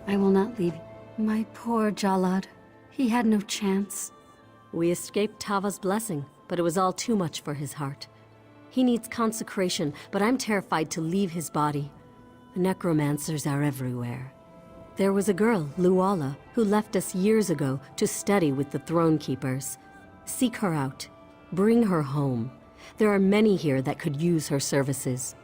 I will not leave. My poor Jalad. He had no chance. We escaped Tava's blessing, but it was all too much for his heart. He needs consecration, but I'm terrified to leave his body. The necromancers are everywhere. There was a girl, Luala, who left us years ago to study with the Throne Keepers. Seek her out. Bring her home. There are many here that could use her services.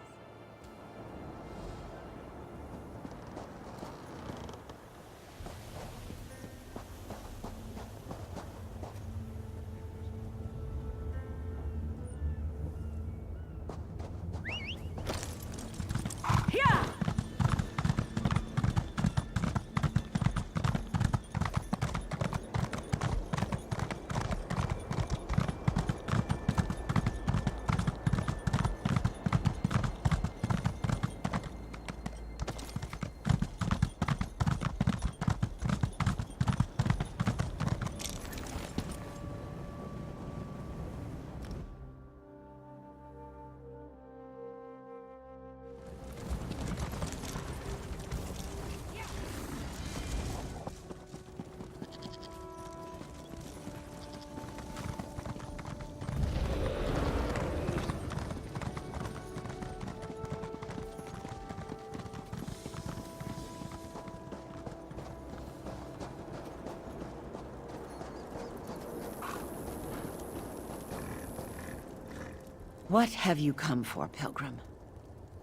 What have you come for, Pilgrim?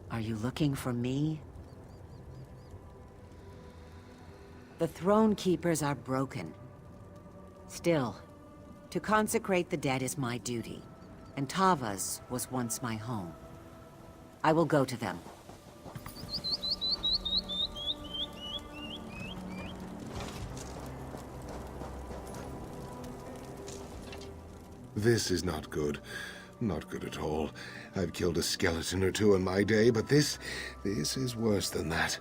Are you looking for me? The Throne Keepers are broken. Still, to consecrate the dead is my duty, and Tava's was once my home. I will go to them. This is not good. Not good at all. I've killed a skeleton or two in my day, but this is worse than that.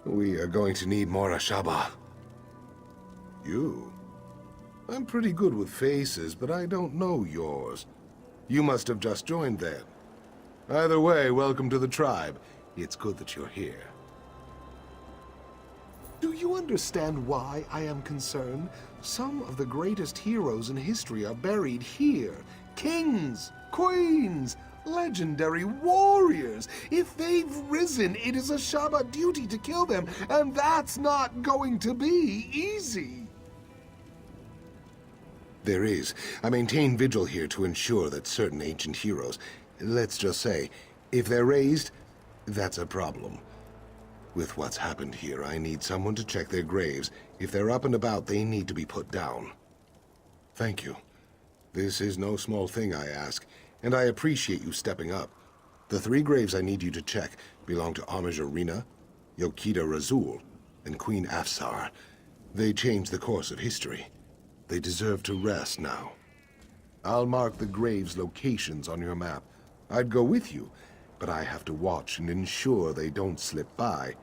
We are going to need more Ashaba. You? I'm pretty good with faces, but I don't know yours. You must have just joined then. Either way, welcome to the tribe. It's good that you're here. Do you understand why I am concerned? Some of the greatest heroes in history are buried here. Kings, queens, legendary warriors. If they've risen, it is a Ashaba duty to kill them, and that's not going to be easy. There is. I maintain vigil here to ensure that certain ancient heroes, let's just say, if they're raised, that's a problem. With what's happened here, I need someone to check their graves. If they're up and about, they need to be put down. Thank you. This is no small thing, I ask, and I appreciate you stepping up. The 3 graves I need you to check belong to Homage Arena, Yokita Razul, and Queen Afsar. They changed the course of history. They deserve to rest now. I'll mark the graves' locations on your map. I'd go with you, but I have to watch and ensure they don't slip by.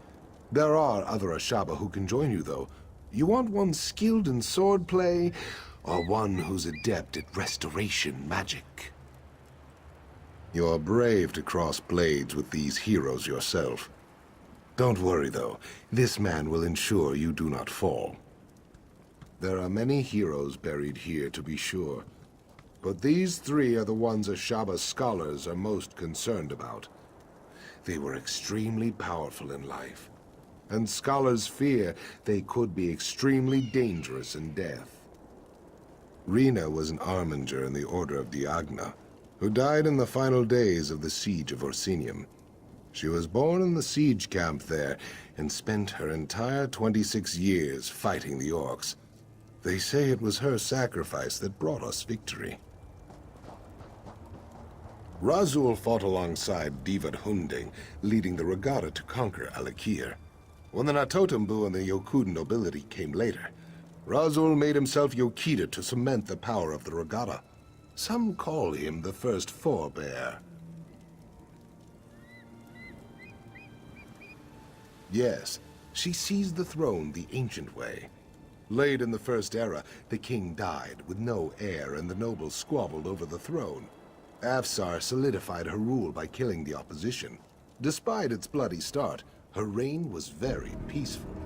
There are other Ashaba who can join you, though. You want one skilled in swordplay, or one who's adept at restoration magic? You're brave to cross blades with these heroes yourself. Don't worry, though. This man will ensure you do not fall. There are many heroes buried here, to be sure. But these 3 are the ones Ashaba's scholars are most concerned about. They were extremely powerful in life, and scholars fear they could be extremely dangerous in death. Rena was an armiger in the Order of Diagna, who died in the final days of the Siege of Orsinium. She was born in the siege camp there, and spent her entire 26 years fighting the orcs. They say it was her sacrifice that brought us victory. Razul fought alongside Divad Hunding, leading the regatta to conquer Alik'r. When the Natotembu and the Yokud nobility came later, Razul made himself Yokita to cement the power of the regatta. Some call him the first forebear. Yes, she seized the throne the ancient way. Late in the First Era, the king died with no heir and the nobles squabbled over the throne. Afsar solidified her rule by killing the opposition. Despite its bloody start, her reign was very peaceful.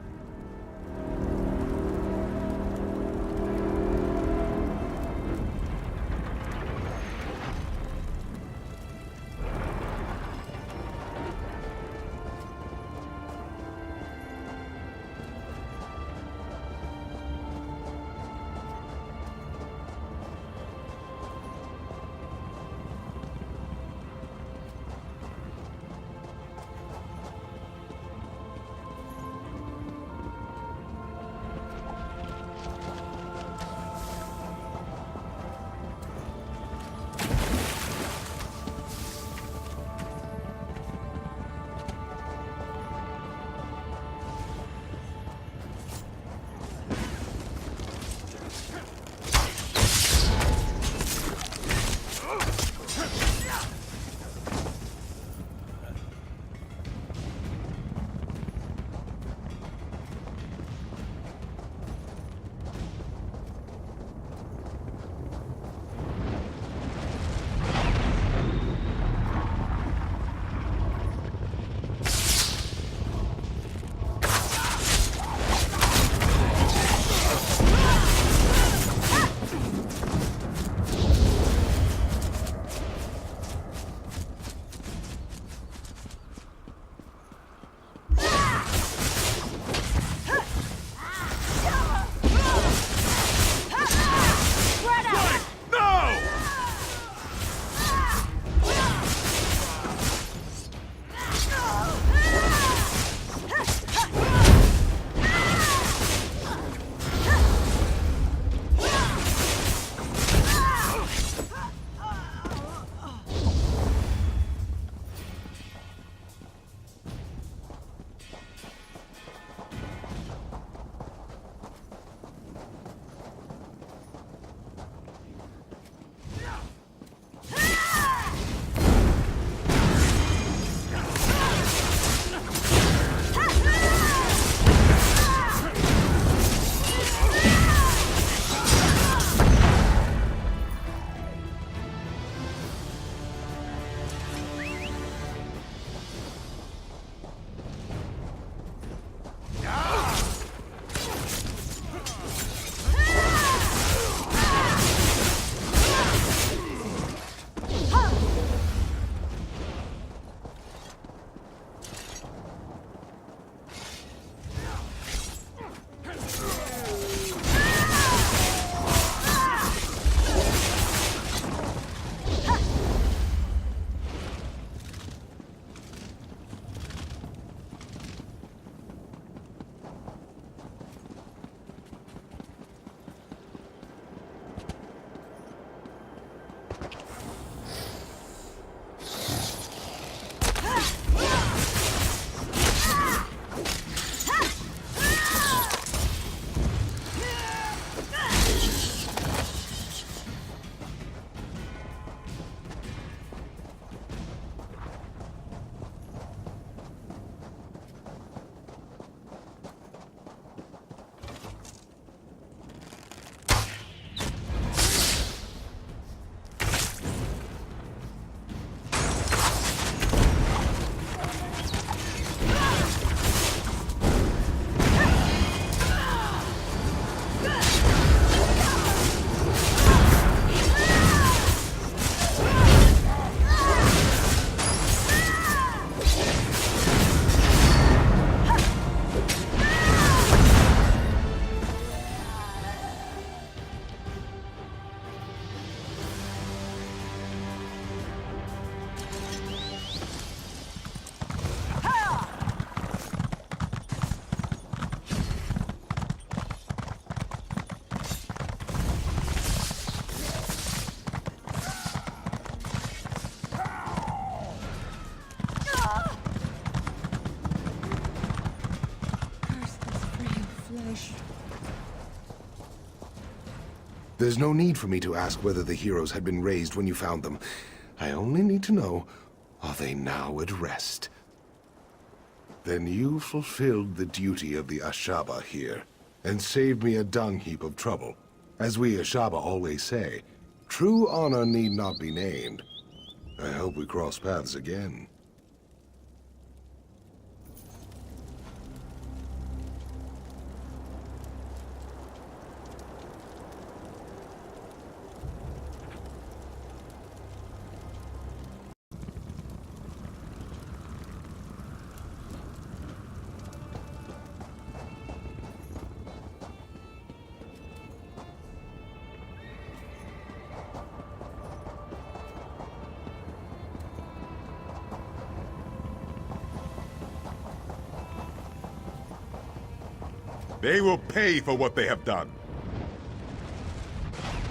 There's no need for me to ask whether the heroes had been raised when you found them. I only need to know, are they now at rest? Then you fulfilled the duty of the Ashaba here, and saved me a dung heap of trouble. As we Ashaba always say, true honor need not be named. I hope we cross paths again. They will pay for what they have done.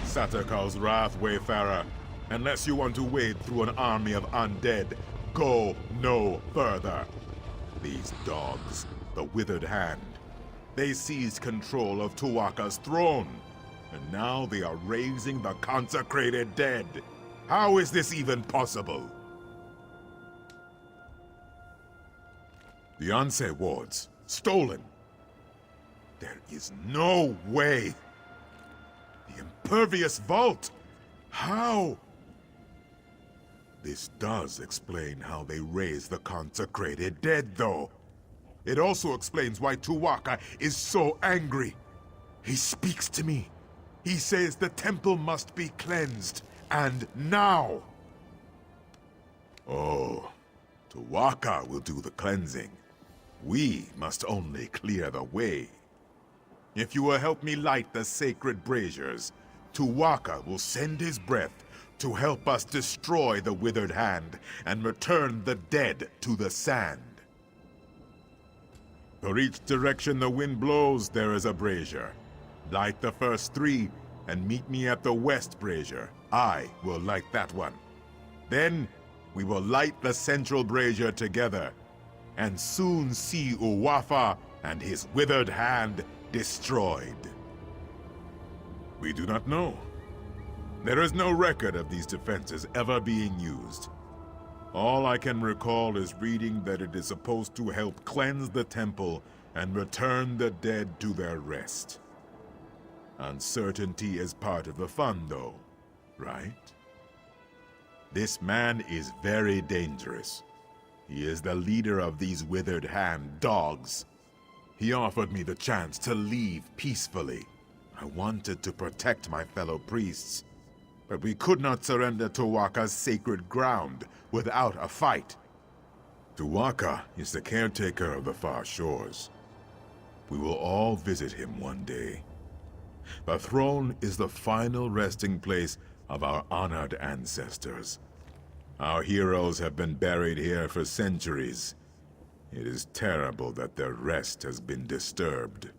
Satakar's wrath, Wayfarer. Unless you want to wade through an army of undead, go no further. These dogs, the Withered Hand, they seized control of Tuwaka's throne, and now they are raising the consecrated dead. How is this even possible? The Anse wards, stolen. There is no way! The impervious vault! How? This does explain how they raise the consecrated dead, though. It also explains why Tuwaka is so angry. He speaks to me. He says the temple must be cleansed, and now! Oh, Tuwaka will do the cleansing. We must only clear the way. If you will help me light the sacred braziers, Tuwaka will send his breath to help us destroy the Withered Hand and return the dead to the sand. For each direction the wind blows, there is a brazier. Light the first 3 and meet me at the west brazier. I will light that one. Then we will light the central brazier together and soon see Uwafa and his Withered Hand destroyed. We do not know. There is no record of these defenses ever being used. All I can recall is reading that it is supposed to help cleanse the temple and return the dead to their rest. Uncertainty is part of the fun, though, right? This man is very dangerous. He is the leader of these Withered Hand dogs. He offered me the chance to leave peacefully. I wanted to protect my fellow priests, but we could not surrender Tuwaka's sacred ground without a fight. Tuwaka is the caretaker of the far shores. We will all visit him one day. The throne is the final resting place of our honored ancestors. Our heroes have been buried here for centuries. It is terrible that their rest has been disturbed.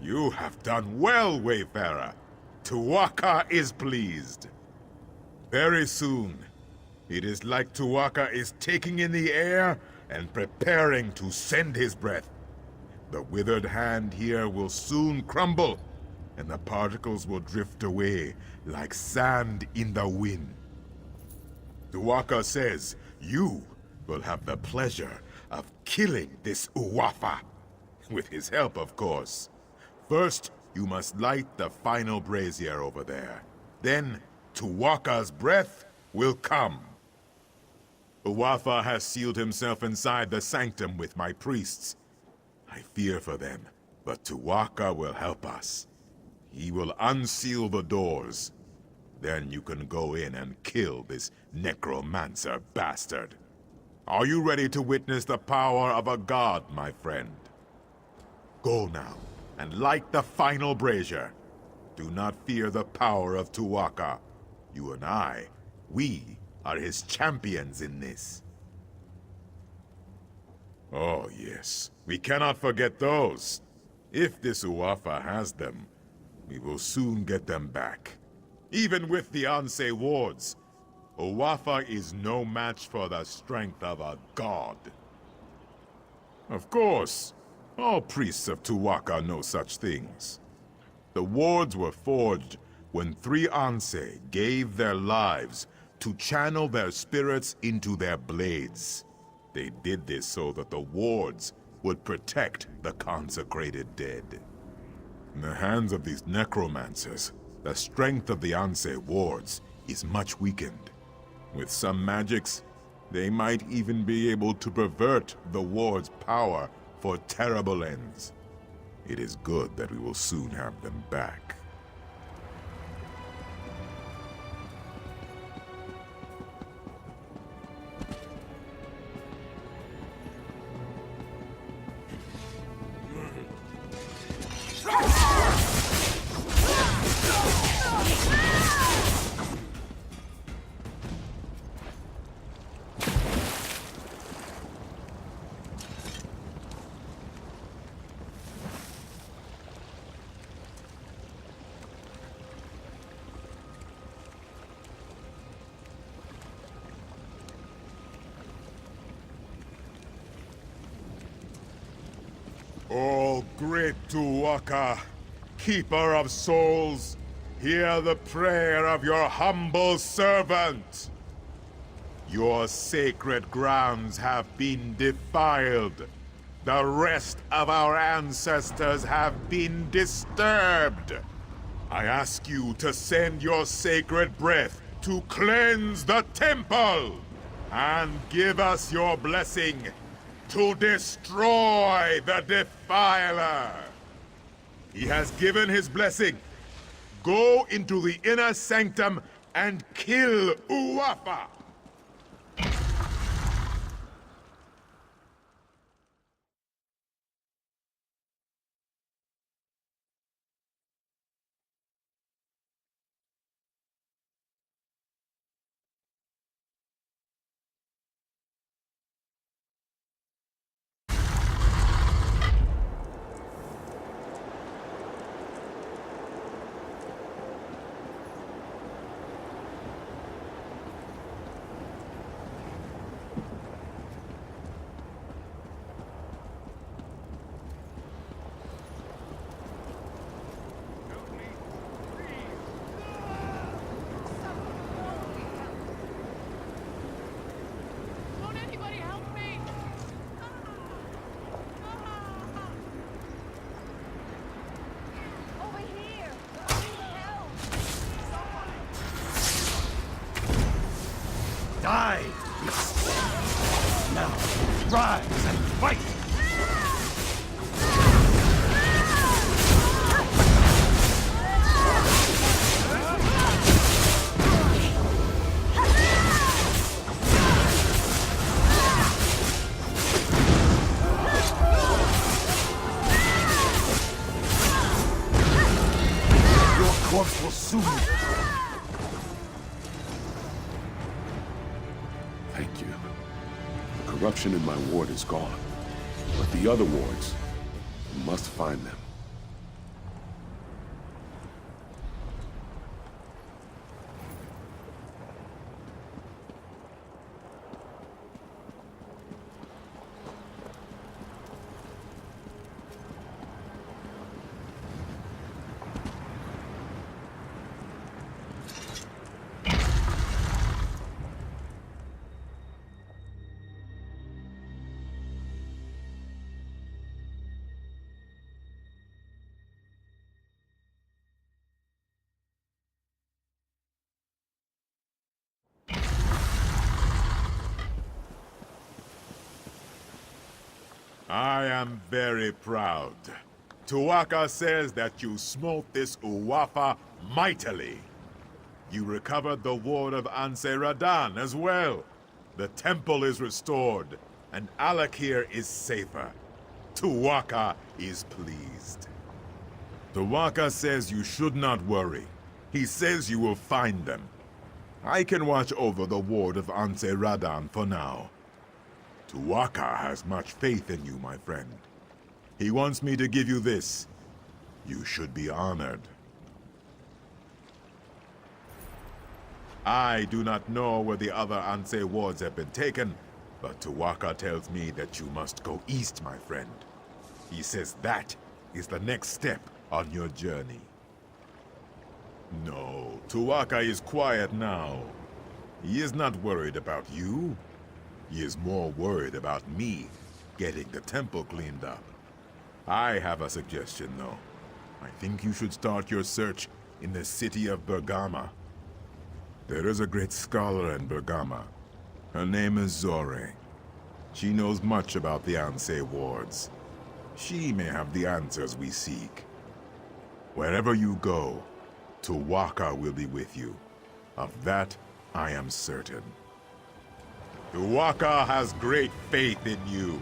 You have done well, Wayfarer. Tuwaka is pleased. Very soon, it is like Tuwaka is taking in the air and preparing to send his breath. The withered hand here will soon crumble, and the particles will drift away like sand in the wind. Tuwaka says you will have the pleasure of killing this Uwafa. With his help, of course. First, you must light the final brazier over there. Then, Tuwaka's breath will come. Uwafa has sealed himself inside the sanctum with my priests. I fear for them, but Tuwaka will help us. He will unseal the doors. Then you can go in and kill this necromancer bastard. Are you ready to witness the power of a god, my friend? Go now, and light the final brazier. Do not fear the power of Tuwaka. You and I, we are his champions in this. Oh yes, we cannot forget those. If this Uwafa has them, we will soon get them back. Even with the Anse wards, Uwafa is no match for the strength of a god. Of course, all priests of Tuwaka know such things. The wards were forged when 3 Anse gave their lives to channel their spirits into their blades. They did this so that the wards would protect the consecrated dead. In the hands of these necromancers, the strength of the Anse wards is much weakened. With some magics, they might even be able to pervert the ward's power for terrible ends. It is good that we will soon have them back. O great Tuwaka, keeper of souls, hear the prayer of your humble servant. Your sacred grounds have been defiled. The rest of our ancestors have been disturbed. I ask you to send your sacred breath to cleanse the temple, and give us your blessing to destroy the Defiler. He has given his blessing. Go into the inner sanctum and kill Uwafa. Die! Now, rise and fight! Your corpse will soon... Thank you. The corruption in my ward is gone. But the other wards, we must find them. I am very proud. Tu'whacca says that you smote this Uwafa mightily. You recovered the ward of Anse Radan as well. The temple is restored, and Alik'r is safer. Tu'whacca is pleased. Tu'whacca says you should not worry. He says you will find them. I can watch over the ward of Anse Radan for now. Tu'whacca has much faith in you, my friend. He wants me to give you this. You should be honored. I do not know where the other Anse wards have been taken, but Tu'whacca tells me that you must go east, my friend. He says that is the next step on your journey. No, Tu'whacca is quiet now. He is not worried about you. He is more worried about me getting the temple cleaned up. I have a suggestion, though. I think you should start your search in the city of Bergama. There is a great scholar in Bergama. Her name is Zore. She knows much about the Anse wards. She may have the answers we seek. Wherever you go, Tu'whacca will be with you. Of that, I am certain. Tu'whacca has great faith in you.